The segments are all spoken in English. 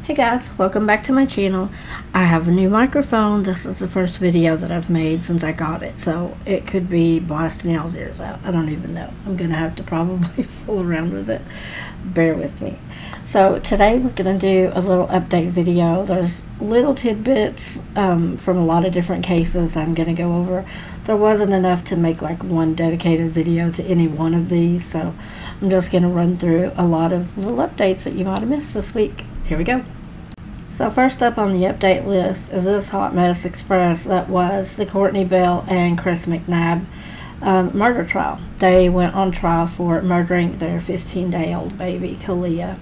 Hey guys, welcome back to my channel. I have a new microphone. This is the first video that I've made since I got it, so it could be blasting y'all's ears out. I don't even know. I'm gonna have to probably fool around with it. Bear with me. So today we're gonna do a little update video. There's little tidbits from a lot of different cases I'm gonna go over. There wasn't enough to make like one dedicated video to any one of these, so I'm just gonna run through a lot of little updates that you might have missed this week. Here we go. So first up on the update list is this hot mess express that was the Courtney Bell and Chris McNabb murder trial. They went on trial for murdering their 15-day-old baby, Kalia.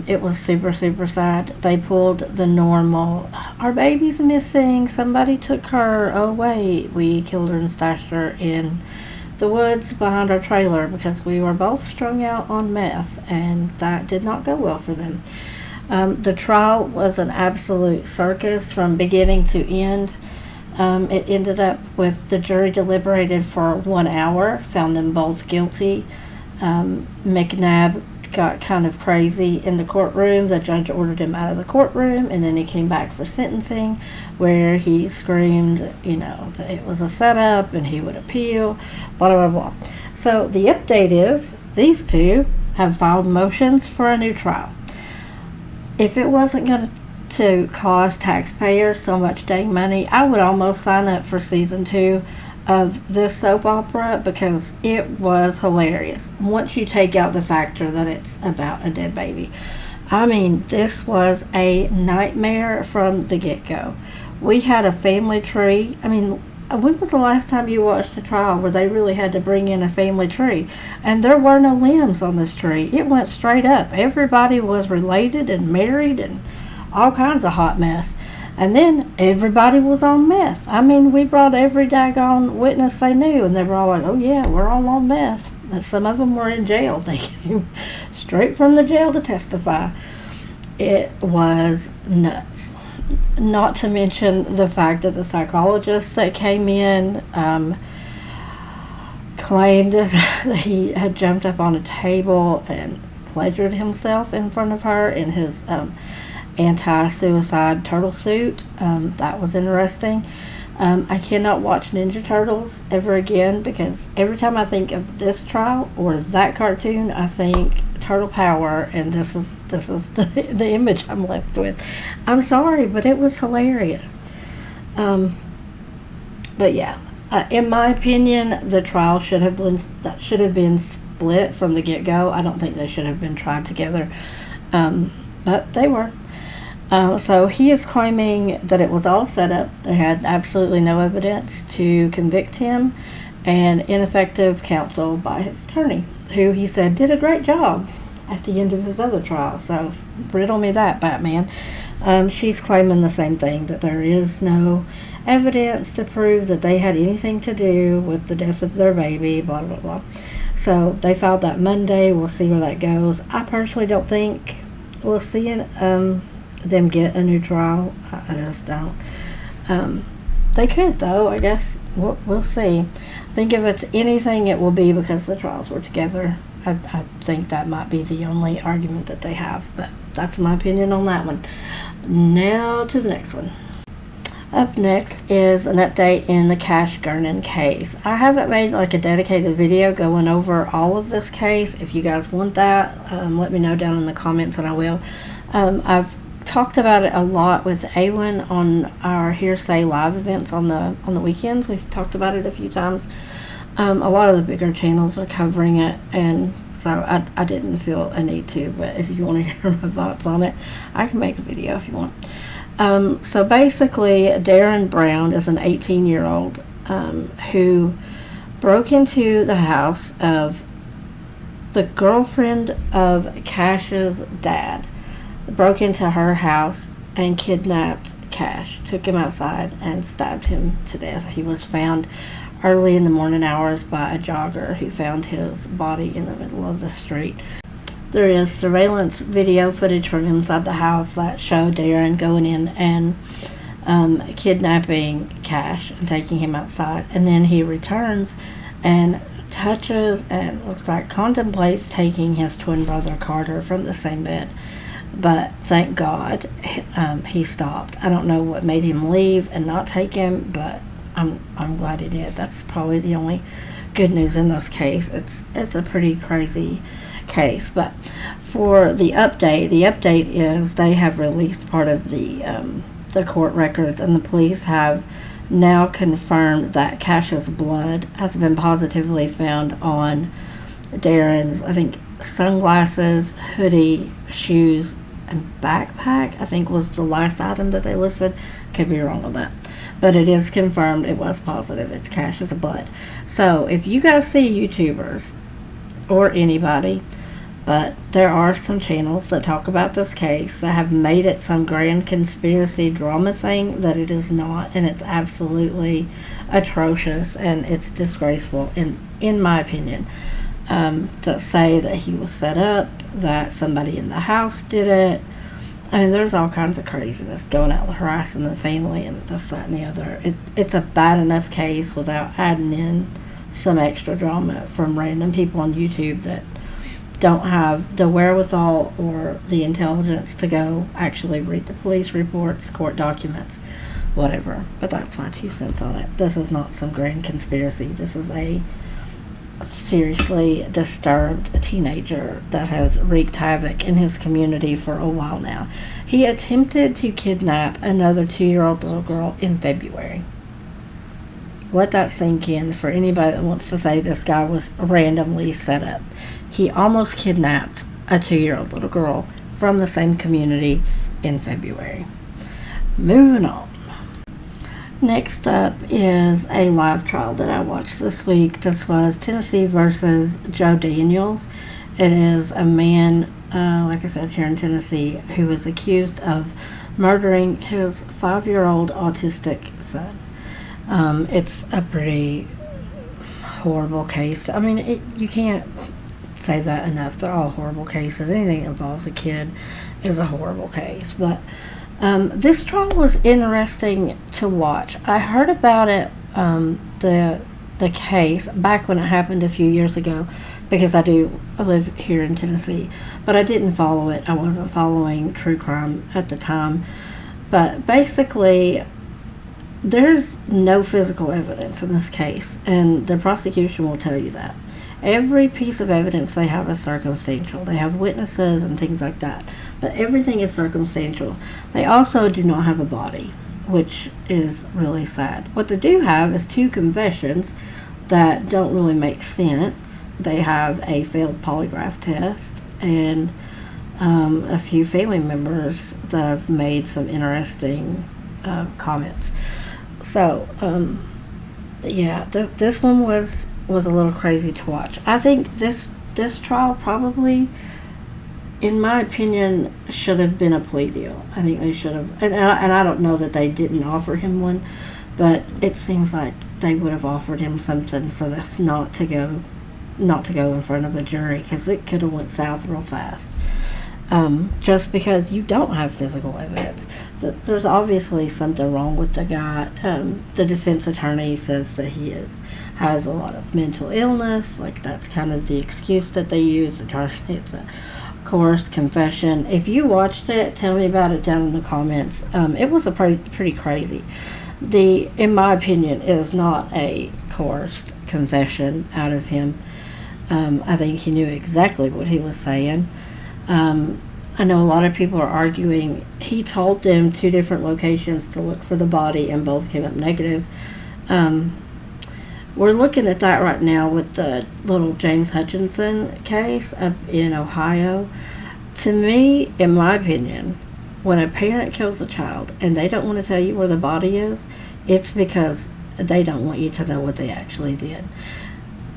It was super sad. They pulled the normal, our baby's missing, somebody took her, oh wait, we killed her and stashed her in the woods behind our trailer because we were both strung out on meth, and that did not go well for them. The trial was an absolute circus from beginning to end. It ended up with the jury deliberated for 1 hour, found them both guilty. McNabb got kind of crazy in the courtroom. The judge ordered him out of the courtroom, and then he came back for sentencing, where he screamed, you know, that it was a setup and he would appeal, blah, blah, blah. So the update is these two have filed motions for a new trial. If it wasn't going to cost taxpayers so much dang money, I would almost sign up for season 2 of this soap opera because it was hilarious. Once you take out the factor that it's about a dead baby. I mean, this was a nightmare from the get-go. We had a family tree. I mean, when was the last time you watched a trial where they really had to bring in a family tree? And there were no limbs on this tree. It went straight up. Everybody was related and married and all kinds of hot mess. And then everybody was on meth. I mean, we brought every daggone witness they knew, and they were all like, oh yeah, we're all on meth. And some of them were in jail. They came straight from the jail to testify. It was nuts. Not to mention the fact that the psychologist that came in claimed that he had jumped up on a table and pleasured himself in front of her in his anti-suicide turtle suit. That was interesting. I cannot watch Ninja Turtles ever again because every time I think of this trial or that cartoon, I think Turtle Power, and this is the image I'm left with. I'm sorry, but it was hilarious. But yeah, in my opinion, the trial should have been split from the get-go. I don't think they should have been tried together, but they were. So he is claiming that it was all set up. They had absolutely no evidence to convict him, and ineffective counsel by his attorney, who he said did a great job at the end of his other trial. So riddle me that, Batman. She's claiming the same thing, that there is no evidence to prove that they had anything to do with the death of their baby, blah, blah, blah. So they filed that Monday. We'll see where that goes. I personally don't think we'll see them get a new trial. I just don't. They could, though. I guess we'll see. I think if it's anything, it will be because the trials were together. I think that might be the only argument that they have, but that's my opinion on that one. Now to the next one. Up next is an update in the Cash Gernon case. I haven't made like a dedicated video going over all of this case. If you guys want that, let me know down in the comments and I will. I've talked about it a lot with Awen on our Hearsay live events on the weekends. We've talked about it a few times. A lot of the bigger channels are covering it, and so I didn't feel a need to, but if you want to hear my thoughts on it, I can make a video if you want. So basically, Darren Brown is an 18-year-old who broke into the house of the girlfriend of Cash's dad, broke into her house and kidnapped Cash, took him outside and stabbed him to death. He was found early in the morning hours by a jogger who found his body in the middle of the street. There is surveillance video footage from inside the house that show Darren going in and kidnapping Cash and taking him outside, and then he returns and touches and looks like contemplates taking his twin brother Carter from the same bed. But thank God he stopped. I don't know what made him leave and not take him, but I'm glad he did. That's probably the only good news in this case. It's a pretty crazy case. But for the update is they have released part of the court records, and the police have now confirmed that Cash's blood has been positively found on Darren's, I think, sunglasses, hoodie, shoes, and backpack, I think, was the last item that they listed. Could be wrong on that. But it is confirmed it was positive. It's Cash's blood. So if you guys see YouTubers or anybody, but there are some channels that talk about this case that have made it some grand conspiracy drama thing that it is not, and it's absolutely atrocious and it's disgraceful in my opinion. That say that he was set up, that somebody in the house did it. I mean, there's all kinds of craziness going out harassing the family and this, that, and the other. It's a bad enough case without adding in some extra drama from random people on YouTube that don't have the wherewithal or the intelligence to go actually read the police reports, court documents, whatever. But that's my 2 cents on it. This is not some grand conspiracy. This is a seriously disturbed teenager that has wreaked havoc in his community for a while now. He attempted to kidnap another 2-year-old little girl in February. Let that sink in for anybody that wants to say this guy was randomly set up. He almost kidnapped a 2-year-old little girl from the same community in February. Moving on. Next up is a live trial that I watched this week. This was Tennessee versus Joe Daniels. It is a man, like I said, here in Tennessee, who was accused of murdering his 5-year-old autistic son. It's a pretty horrible case. I mean, you can't say that enough. They're all horrible cases. Anything that involves a kid is a horrible case. But this trial was interesting to watch. I heard about it, the case, back when it happened a few years ago, because I live here in Tennessee, but I didn't follow it. I wasn't following true crime at the time. But basically, there's no physical evidence in this case, and the prosecution will tell you that. Every piece of evidence they have is circumstantial. They have witnesses and things like that, but everything is circumstantial. They also do not have a body, which is really sad. What they do have is 2 confessions that don't really make sense. They have a failed polygraph test and a few family members that have made some interesting comments. So, yeah, this one was a little crazy to watch. I think this trial probably, in my opinion, should have been a plea deal. I think they should have, and I don't know that they didn't offer him one, but it seems like they would have offered him something for this not to go in front of a jury, because it could have went south real fast. Just because you don't have physical evidence. There's obviously something wrong with the guy. The defense attorney says that he has a lot of mental illness. Like, that's kind of the excuse that they use to try to say it's a coerced confession. If you watched it, tell me about it down in the comments. It was a pretty crazy. In my opinion, it is not a coerced confession out of him. I think he knew exactly what he was saying. I know a lot of people are arguing he told them 2 different locations to look for the body, and both came up negative. We're looking at that right now with the little James Hutchinson case up in Ohio. To me, in my opinion, when a parent kills a child and they don't want to tell you where the body is, it's because they don't want you to know what they actually did.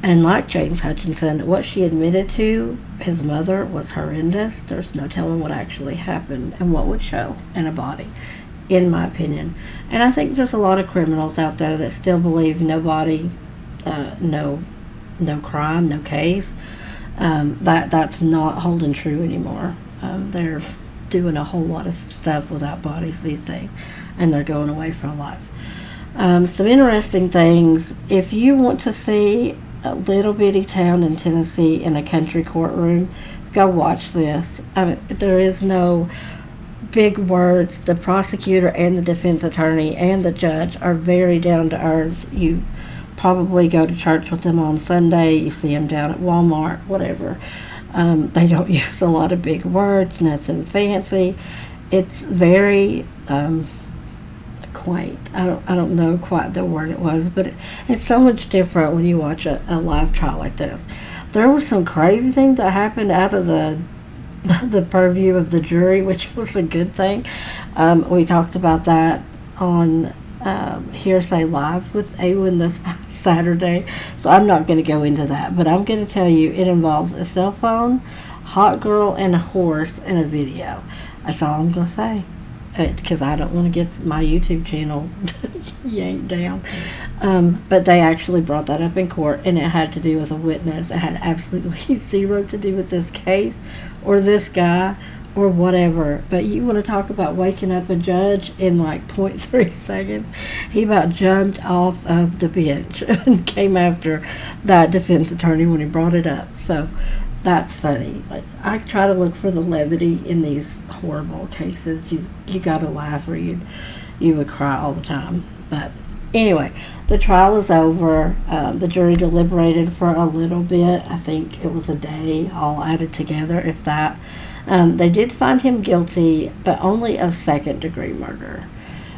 And like James Hutchinson, what she admitted to his mother was horrendous. There's no telling what actually happened and what would show in a body, in my opinion. And I think there's a lot of criminals out there that still believe no body, no crime, no case. That's not holding true anymore. They're doing a whole lot of stuff without bodies these days, and they're going away from life. Some interesting things. If you want to see a little bitty town in Tennessee in a country courtroom. Go watch this. I mean, there is no big words. The prosecutor and the defense attorney and the judge are very down to earth. You probably go to church with them on Sunday. You see them down at Walmart, whatever. They don't use a lot of big words, nothing fancy. It's very quaint. I don't know quite the word it was, but it's so much different when you watch a live trial like this. There were some crazy things that happened out of the purview of the jury, which was a good thing. We talked about that on Hearsay Live with Awen this past Saturday, so I'm not going to go into that, but I'm going to tell you it involves a cell phone, hot girl, and a horse in a video. That's all I'm going to say, because I don't want to get my YouTube channel yanked down. But they actually brought that up in court, and it had to do with a witness. It had absolutely zero to do with this case or this guy or whatever. But you want to talk about waking up a judge in like 0.3 seconds. He about jumped off of the bench and came after that defense attorney when he brought it up. So that's funny. Like, I try to look for the levity in these horrible cases. You gotta laugh or you would cry all the time. But anyway, the trial is over. The jury deliberated for a little bit. I think it was a day all added together, if that. They did find him guilty, but only of second-degree murder,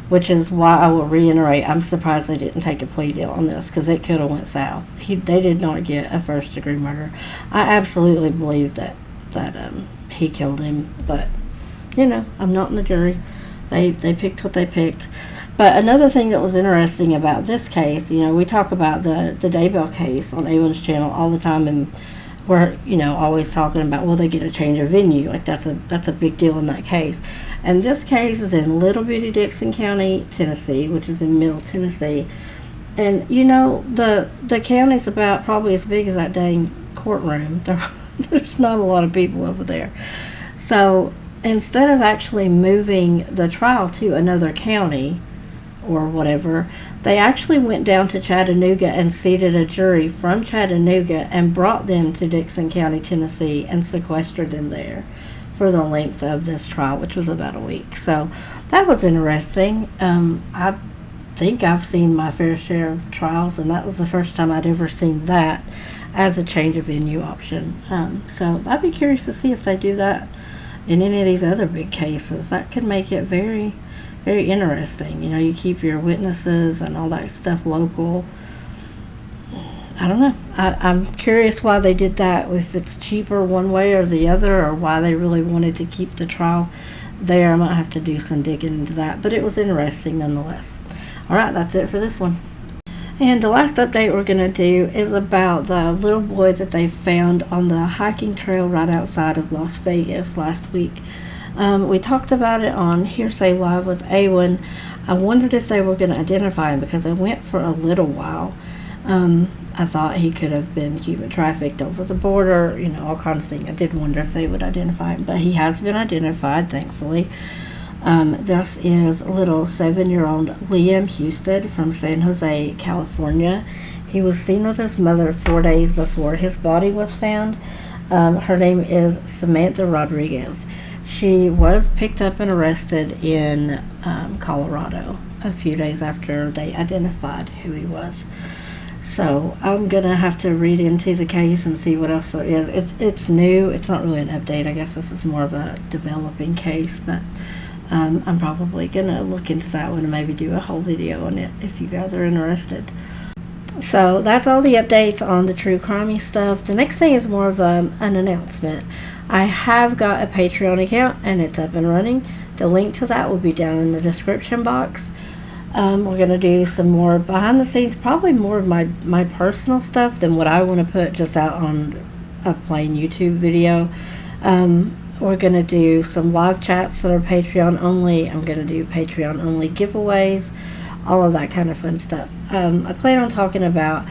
which is why I will reiterate, I'm surprised they didn't take a plea deal on this, because it could have went south. They did not get a first-degree murder. I absolutely believe that he killed him, but, I'm not in the jury. They picked what they picked. But another thing that was interesting about this case, we talk about the Daybell case on Awen's channel all the time, and we're, always talking about, well, they get a change of venue. Like, that's a big deal in that case. And this case is in little bitty Dixon County, Tennessee, which is in Middle Tennessee. And, the county's about probably as big as that dang courtroom. There's not a lot of people over there. So instead of actually moving the trial to another county or whatever, they actually went down to Chattanooga and seated a jury from Chattanooga and brought them to Dixon County, Tennessee, and sequestered them there for the length of this trial, which was about a week. So that was interesting. I think I've seen my fair share of trials, and that was the first time I'd ever seen that as a change of venue option. So I'd be curious to see if they do that in any of these other big cases. That could make it very, very interesting. You keep your witnesses and all that stuff local. I don't know. I'm curious why they did that, if it's cheaper one way or the other, or why they really wanted to keep the trial there. I might have to do some digging into that, but it was interesting nonetheless. All right, that's it for this one. And the last update we're going to do is about the little boy that they found on the hiking trail right outside of Las Vegas last week. We talked about it on Hearsay Live with Awen. I wondered if they were going to identify him, because I went for a little while. I thought he could have been human trafficked over the border, all kinds of things. I did wonder if they would identify him, but he has been identified, thankfully. This is little 7-year-old Liam Houston from San Jose, California. He was seen with his mother 4 days before his body was found. Her name is Samantha Rodriguez. She was picked up and arrested in Colorado a few days after they identified who he was. So I'm going to have to read into the case and see what else there is. It's new. It's not really an update. I guess this is more of a developing case, but I'm probably going to look into that one and maybe do a whole video on it if you guys are interested. So that's all the updates on the true crimey stuff. The next thing is more of an announcement. I have got a Patreon account, and it's up and running. The link to that will be down in the description box. We're going to do some more behind the scenes, probably more of my personal stuff than what I want to put just out on a plain YouTube video. We're going to do some live chats that are Patreon only. I'm going to do Patreon only giveaways, all of that kind of fun stuff. I plan on talking about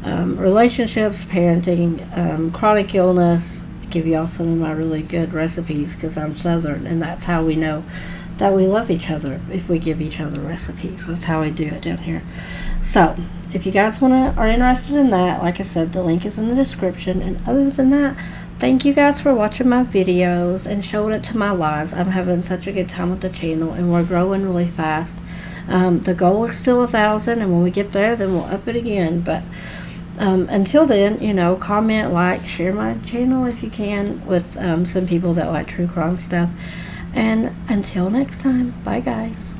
relationships, parenting, chronic illness, give y'all some of my really good recipes, because I'm Southern, and that's how we know that we love each other, if we give each other recipes. That's how I do it down here. So, if you guys are interested in that, like I said, the link is in the description. And other than that, thank you guys for watching my videos and showing it to my lives. I'm having such a good time with the channel, and we're growing really fast. The goal is still 1,000, and when we get there, then we'll up it again. But until then, you know, comment, like, share my channel if you can with some people that like true crime stuff. And until next time, bye guys.